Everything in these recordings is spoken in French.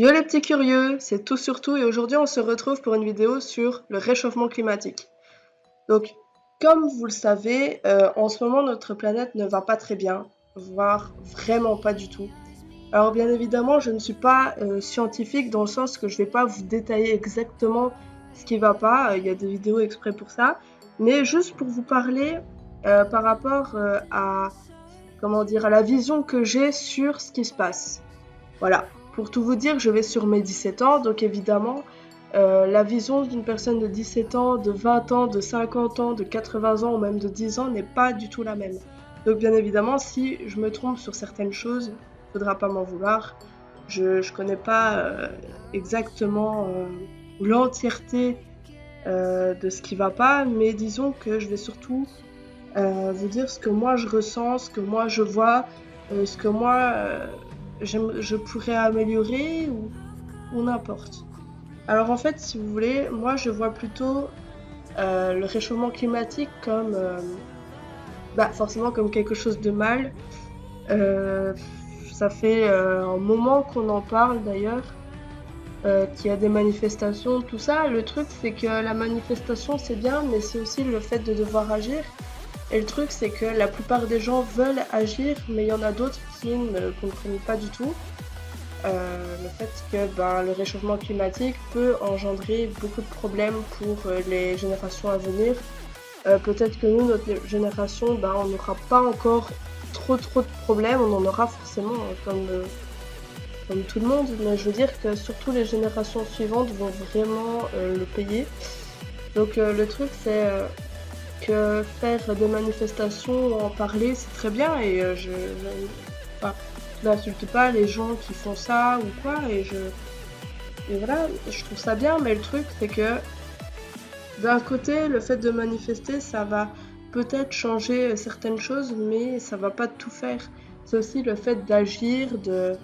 Yo les petits curieux, c'est tout sur tout et aujourd'hui on se retrouve pour une vidéo sur le réchauffement climatique. Donc, comme vous le savez, en ce moment notre planète ne va pas très bien, voire vraiment pas du tout. Alors bien évidemment, je ne suis pas scientifique dans le sens que je vais pas vous détailler exactement ce qui va pas, il y a des vidéos exprès pour ça, mais juste pour vous parler par rapport à, comment dire, à la vision que j'ai sur ce qui se passe. Voilà, pour tout vous dire, je vais sur mes 17 ans, donc évidemment, la vision d'une personne de 17 ans, de 20 ans, de 50 ans, de 80 ans ou même de 10 ans n'est pas du tout la même. Donc bien évidemment, si je me trompe sur certaines choses, faudra pas m'en vouloir. Je connais pas exactement l'entièreté de ce qui va pas, mais disons que je vais surtout vous dire ce que moi je ressens, ce que moi je vois, ce que moi je pourrais améliorer ou n'importe. Alors en fait, si vous voulez, moi je vois plutôt le réchauffement climatique comme, forcément comme quelque chose de mal. Euh, Ça fait un moment qu'on en parle d'ailleurs, qu'il y a des manifestations, tout ça. Le truc c'est que la manifestation c'est bien, mais c'est aussi le fait de devoir agir. Et le truc, c'est que la plupart des gens veulent agir, mais il y en a d'autres qui ne comprennent pas du tout le fait que le réchauffement climatique peut engendrer beaucoup de problèmes pour les générations à venir. Peut-être que nous, notre génération, on n'aura pas encore trop de problèmes, on en aura forcément comme tout le monde, mais je veux dire que surtout les générations suivantes vont vraiment le payer. Donc le truc, c'est que faire des manifestations ou en parler, c'est très bien et enfin, je n'insulte pas les gens qui font ça ou quoi et voilà, je trouve ça bien, mais le truc c'est que d'un côté, le fait de manifester, ça va peut-être changer certaines choses, mais ça va pas tout faire. C'est aussi le fait d'agir, je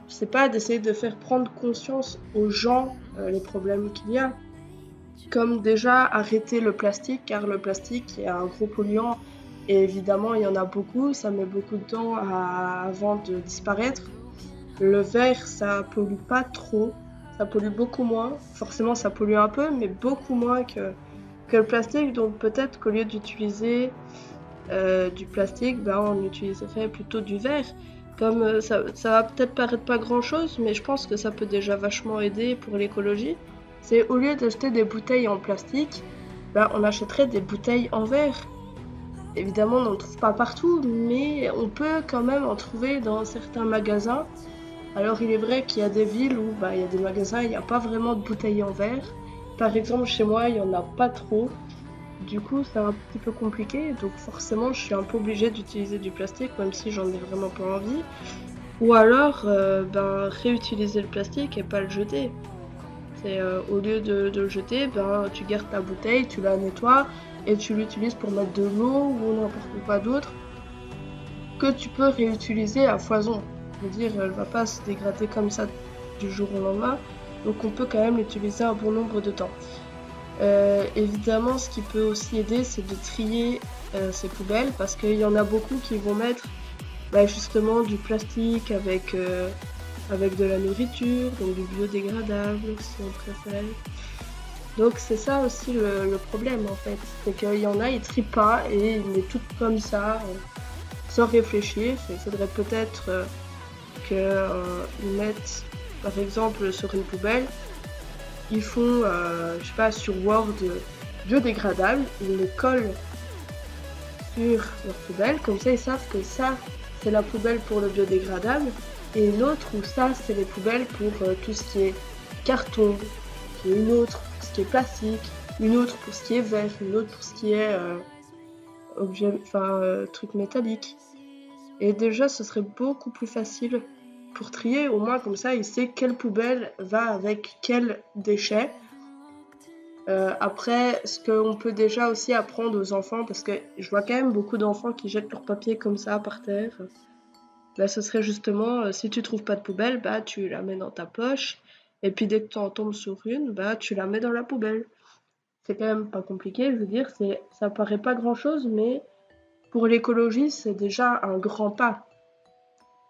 sais pas, d'essayer de faire prendre conscience aux gens les problèmes qu'il y a. Comme déjà arrêter le plastique, car le plastique est un gros polluant et évidemment il y en a beaucoup, ça met beaucoup de temps avant de disparaître. Le verre, ça pollue pas trop, ça pollue beaucoup moins. Forcément ça pollue un peu, mais beaucoup moins que le plastique, donc peut-être qu'au lieu d'utiliser du plastique, on utiliserait plutôt du verre. Comme ça va peut-être paraître pas grand-chose, mais je pense que ça peut déjà vachement aider pour l'écologie. C'est au lieu d'acheter des bouteilles en plastique, on achèterait des bouteilles en verre. Évidemment, on n'en trouve pas partout, mais on peut quand même en trouver dans certains magasins. Alors il est vrai qu'il y a des villes où il y a des magasins, il n'y a pas vraiment de bouteilles en verre. Par exemple, chez moi, il n'y en a pas trop. Du coup, c'est un petit peu compliqué, donc forcément, je suis un peu obligée d'utiliser du plastique, même si j'en ai vraiment pas envie. Ou alors, réutiliser le plastique et pas le jeter. C'est au lieu de le jeter, tu gardes ta bouteille, tu la nettoies et tu l'utilises pour mettre de l'eau ou n'importe quoi d'autre que tu peux réutiliser à foison. Je veux dire, elle va pas se dégrader comme ça du jour au lendemain, donc on peut quand même l'utiliser un bon nombre de temps. Évidemment, ce qui peut aussi aider, c'est de trier ces poubelles parce qu'il y en a beaucoup qui vont mettre justement du plastique avec de la nourriture, donc du biodégradable si on préfère. Donc c'est ça aussi le problème en fait, c'est qu'il y en a, ils trient pas et ils mettent tout comme ça, sans réfléchir. Il faudrait peut-être qu'ils mettent par exemple sur une poubelle, ils font, je sais pas, sur Word biodégradable, ils le collent sur leur poubelle, comme ça ils savent que ça c'est la poubelle pour le biodégradable et une autre où ça c'est les poubelles pour tout ce qui est carton, et une autre pour ce qui est plastique, une autre pour ce qui est verre, une autre pour ce qui est truc métallique. Et déjà ce serait beaucoup plus facile pour trier, au moins comme ça il sait quelle poubelle va avec quel déchet. Après, ce qu'on peut déjà aussi apprendre aux enfants, parce que je vois quand même beaucoup d'enfants qui jettent leur papier comme ça par terre, ce serait justement, si tu trouves pas de poubelle, tu la mets dans ta poche, et puis dès que tu en tombes sur une, tu la mets dans la poubelle. C'est quand même pas compliqué, je veux dire, ça paraît pas grand-chose, mais pour l'écologie, c'est déjà un grand pas.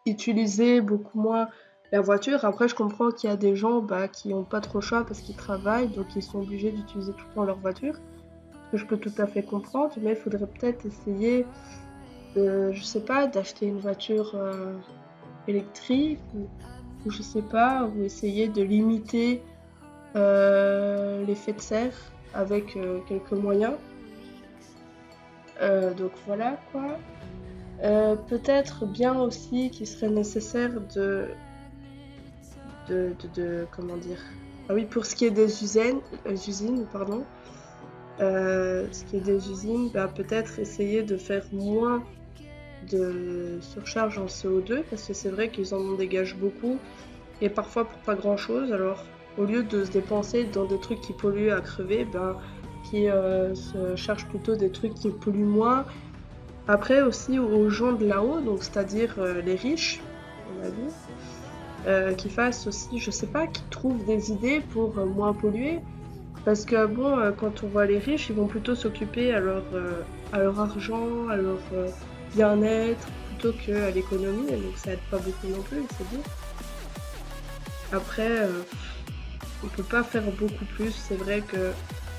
Utiliser beaucoup moins la voiture. Après, je comprends qu'il y a des gens qui n'ont pas trop le choix parce qu'ils travaillent, donc ils sont obligés d'utiliser tout le temps leur voiture. Ce que je peux tout à fait comprendre, mais il faudrait peut-être essayer, je sais pas, d'acheter une voiture électrique ou je sais pas, ou essayer de limiter l'effet de serre avec quelques moyens. Donc voilà quoi. Peut-être bien aussi qu'il serait nécessaire comment dire. Ah oui, pour ce qui est des usines, pardon. Ce qui est des usines, peut-être essayer de faire moins de surcharge en CO2 parce que c'est vrai qu'ils en dégagent beaucoup et parfois pour pas grand chose. Alors au lieu de se dépenser dans des trucs qui polluent à crever, qui se chargent plutôt des trucs qui polluent moins. Après aussi aux gens de là-haut, donc c'est-à-dire les riches, on a vu, qui fassent aussi, je sais pas, qui trouvent des idées pour moins polluer. Parce que bon, quand on voit les riches, ils vont plutôt s'occuper à leur argent, à leur bien-être, plutôt qu'à l'économie, donc ça aide pas beaucoup non plus, c'est dit. Après, on peut pas faire beaucoup plus, c'est vrai que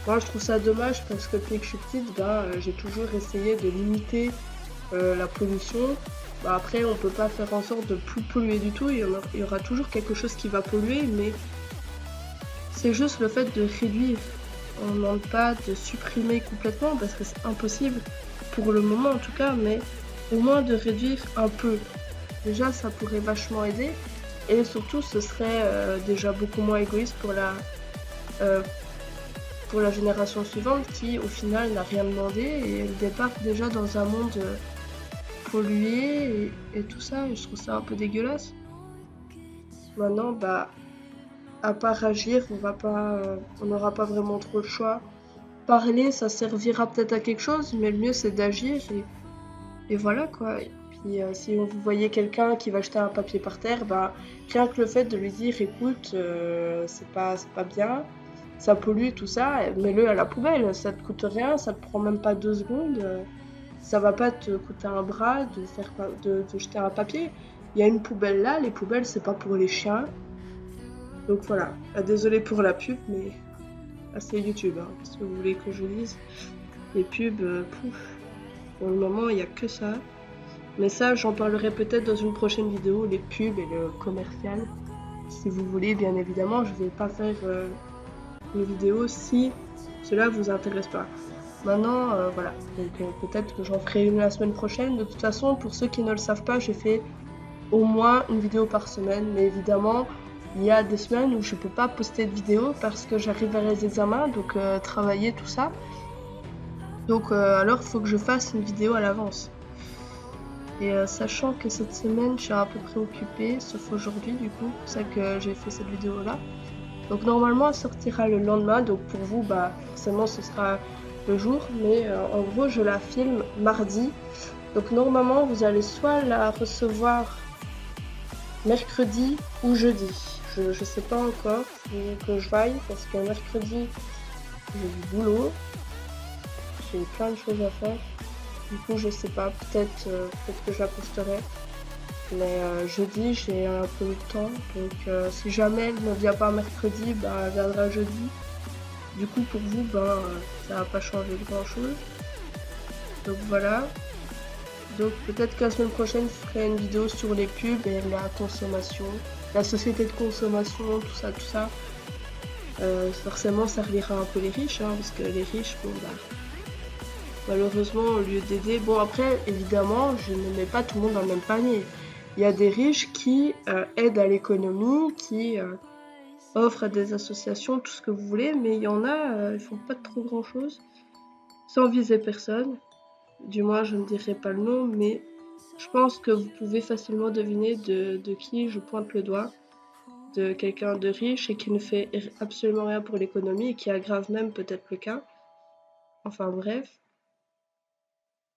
moi je trouve ça dommage parce que depuis que je suis petite, j'ai toujours essayé de limiter la pollution. Après, on peut pas faire en sorte de plus polluer du tout, il y aura toujours quelque chose qui va polluer, mais c'est juste le fait de réduire. On ne demande pas de supprimer complètement parce que c'est impossible, pour le moment en tout cas, mais au moins de réduire un peu. Déjà, ça pourrait vachement aider et surtout, ce serait déjà beaucoup moins égoïste euh, pour la génération suivante qui, au final, n'a rien demandé et elle débarque déjà dans un monde pollué et tout ça, et je trouve ça un peu dégueulasse. Maintenant, à part agir, on n'aura pas vraiment trop le choix. Parler, ça servira peut-être à quelque chose, mais le mieux c'est d'agir et voilà quoi. Et puis si vous voyez quelqu'un qui va jeter un papier par terre, rien que le fait de lui dire écoute, c'est pas bien, ça pollue tout ça, mets-le à la poubelle, ça te coûte rien, ça te prend même pas 2 secondes, ça va pas te coûter un bras de jeter un papier. Il y a une poubelle là, les poubelles c'est pas pour les chiens. Donc voilà, désolée pour la pub, mais c'est YouTube, hein, si vous voulez que je dise. Les pubs, pour le moment, il n'y a que ça. Mais ça, j'en parlerai peut-être dans une prochaine vidéo, les pubs et le commercial. Si vous voulez, bien évidemment, je ne vais pas faire une vidéo si cela vous intéresse pas. Maintenant, voilà. Donc peut-être que j'en ferai une la semaine prochaine. De toute façon, pour ceux qui ne le savent pas, j'ai fait au moins une vidéo par semaine. Mais évidemment, il y a des semaines où je peux pas poster de vidéo parce que j'arrive vers les examens, donc travailler, tout ça. Donc alors, il faut que je fasse une vidéo à l'avance. Et sachant que cette semaine, je suis à peu près occupée, sauf aujourd'hui du coup, c'est ça que j'ai fait cette vidéo-là. Donc normalement, elle sortira le lendemain, donc pour vous, forcément, ce sera le jour. Mais en gros, je la filme mardi. Donc normalement, vous allez soit la recevoir mercredi ou jeudi. Je sais pas encore, il faut que je vaille parce que mercredi j'ai du boulot, j'ai plein de choses à faire. Du coup je sais pas, peut-être que je la posterai. Mais jeudi j'ai un peu de temps, donc si jamais elle ne vient pas mercredi, elle viendra jeudi. Du coup pour vous, ça va pas changer grand chose. Donc voilà. Donc peut-être que la semaine prochaine, je ferai une vidéo sur les pubs et la consommation, la société de consommation, tout ça, tout ça. Forcément, ça reliera un peu les riches, hein, parce que les riches, malheureusement, au lieu d'aider... Bon, après, évidemment, je ne mets pas tout le monde dans le même panier. Il y a des riches qui aident à l'économie, qui offrent à des associations, tout ce que vous voulez, mais il y en a, ils font pas trop grand-chose, sans viser personne. Du moins, je ne dirai pas le nom, mais je pense que vous pouvez facilement deviner de qui je pointe le doigt. De quelqu'un de riche et qui ne fait absolument rien pour l'économie et qui aggrave même peut-être le cas. Enfin bref.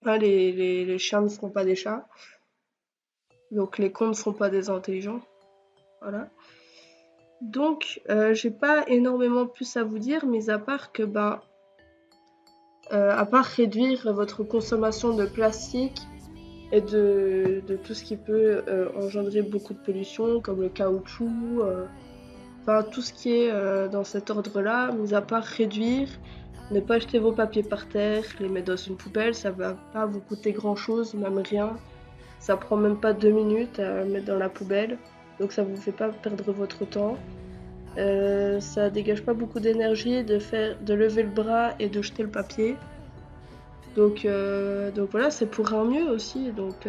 Les chiens ne feront pas des chats. Donc les cons ne seront pas des intelligents. Voilà. Donc j'ai pas énormément plus à vous dire, mis à part que à part réduire votre consommation de plastique, et de tout ce qui peut engendrer beaucoup de pollution, comme le caoutchouc, enfin tout ce qui est dans cet ordre-là, mis à part réduire, ne pas jeter vos papiers par terre, les mettre dans une poubelle, ça va pas vous coûter grand-chose, même rien. Ça prend même pas 2 minutes à mettre dans la poubelle, donc ça vous fait pas perdre votre temps. Ça dégage pas beaucoup d'énergie de lever le bras et de jeter le papier. Donc voilà, c'est pour un mieux aussi. Donc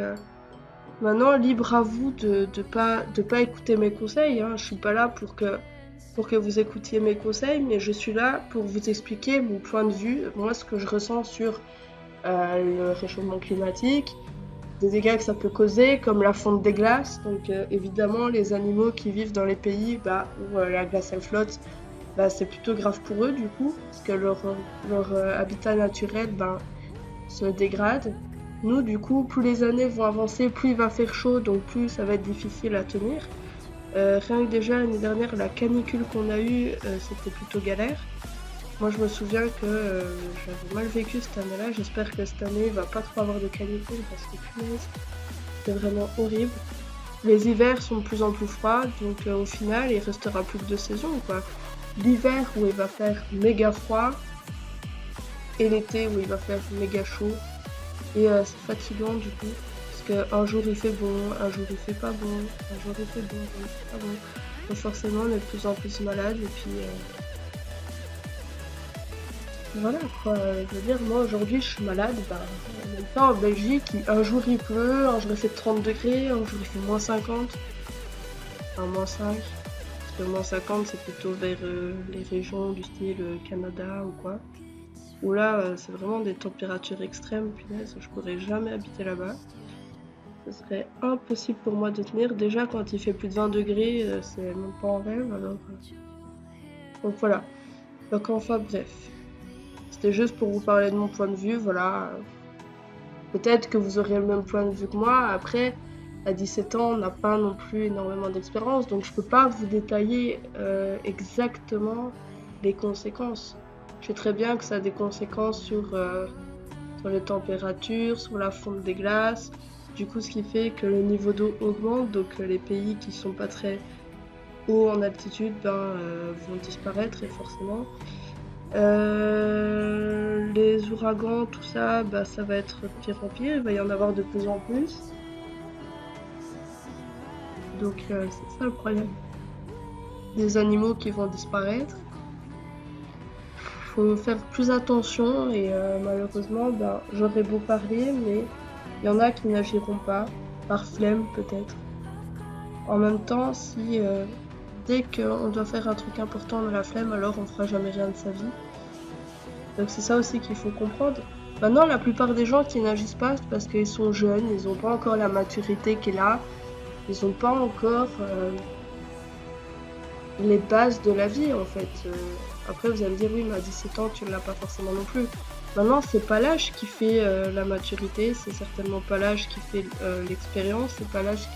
maintenant, libre à vous de pas écouter mes conseils. Hein. Je suis pas là pour que vous écoutiez mes conseils, mais je suis là pour vous expliquer mon point de vue, moi ce que je ressens sur le réchauffement climatique, des dégâts que ça peut causer, comme la fonte des glaces. Donc évidemment, les animaux qui vivent dans les pays où la glace elle flotte, c'est plutôt grave pour eux du coup, parce que leur habitat naturel se dégrade. Nous, du coup, plus les années vont avancer, plus il va faire chaud, donc plus ça va être difficile à tenir. Rien que déjà l'année dernière, la canicule qu'on a eue, c'était plutôt galère. Moi, je me souviens que j'avais mal vécu cette année-là. J'espère que cette année, il va pas trop avoir de canicule parce que punaise, c'était vraiment horrible. Les hivers sont de plus en plus froids, donc au final, il restera plus que 2 saisons, quoi. L'hiver où il va faire méga froid et l'été où il va faire méga chaud. Et c'est fatigant du coup, parce qu'un jour il fait bon, un jour il fait pas bon, un jour il fait bon, un jour il fait pas bon. Donc forcément on est de plus en plus malade et puis voilà quoi. Je veux dire, moi aujourd'hui je suis malade, en même temps en Belgique, un jour il pleut, un jour il fait 30 degrés, un jour il fait moins 50, enfin moins 5. Parce que moins 50 c'est plutôt vers les régions du style Canada ou quoi. Où là c'est vraiment des températures extrêmes, punaise, je pourrais jamais habiter là-bas. Ce serait impossible pour moi de tenir. Déjà, quand il fait plus de 20 degrés, c'est même pas en rêve. Alors, donc voilà. Donc enfin, bref. C'était juste pour vous parler de mon point de vue. Voilà. Peut-être que vous aurez le même point de vue que moi. Après, à 17 ans, on n'a pas non plus énormément d'expérience. Donc je peux pas vous détailler exactement les conséquences. Je sais très bien que ça a des conséquences sur les températures, sur la fonte des glaces. Du coup, ce qui fait que le niveau d'eau augmente, donc les pays qui sont pas très hauts en altitude vont disparaître et forcément. Les ouragans, tout ça, ça va être de pire en pire, il va y en avoir de plus en plus. Donc c'est ça le problème. Des animaux qui vont disparaître. Faut faire plus attention et malheureusement, j'aurais beau parler, mais il y en a qui n'agiront pas, par flemme peut-être. En même temps, si dès qu'on doit faire un truc important dans la flemme, alors on fera jamais rien de sa vie. Donc c'est ça aussi qu'il faut comprendre. Maintenant, la plupart des gens qui n'agissent pas, c'est parce qu'ils sont jeunes, ils n'ont pas encore la maturité qui est là, ils n'ont pas encore les bases de la vie en fait. Après vous allez me dire oui mais à 17 ans tu ne l'as pas forcément non plus. Maintenant c'est pas l'âge qui fait la maturité, c'est certainement pas l'âge qui fait l'expérience, c'est pas l'âge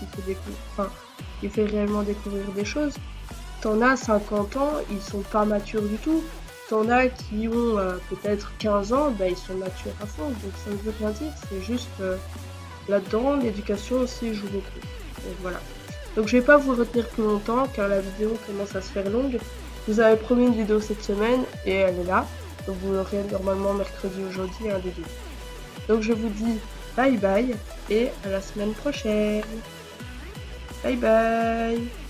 qui fait réellement découvrir des choses. T'en as 50 ans, ils sont pas matures du tout. T'en as qui ont peut-être 15 ans, ils sont matures à fond, donc ça ne veut rien dire, c'est juste là-dedans l'éducation aussi joue beaucoup. Donc voilà. Donc je vais pas vous retenir plus longtemps car la vidéo commence à se faire longue. Je vous avais promis une vidéo cette semaine et elle est là. Donc vous l'aurez normalement mercredi ou jeudi, un des deux. Donc je vous dis bye bye et à la semaine prochaine. Bye bye.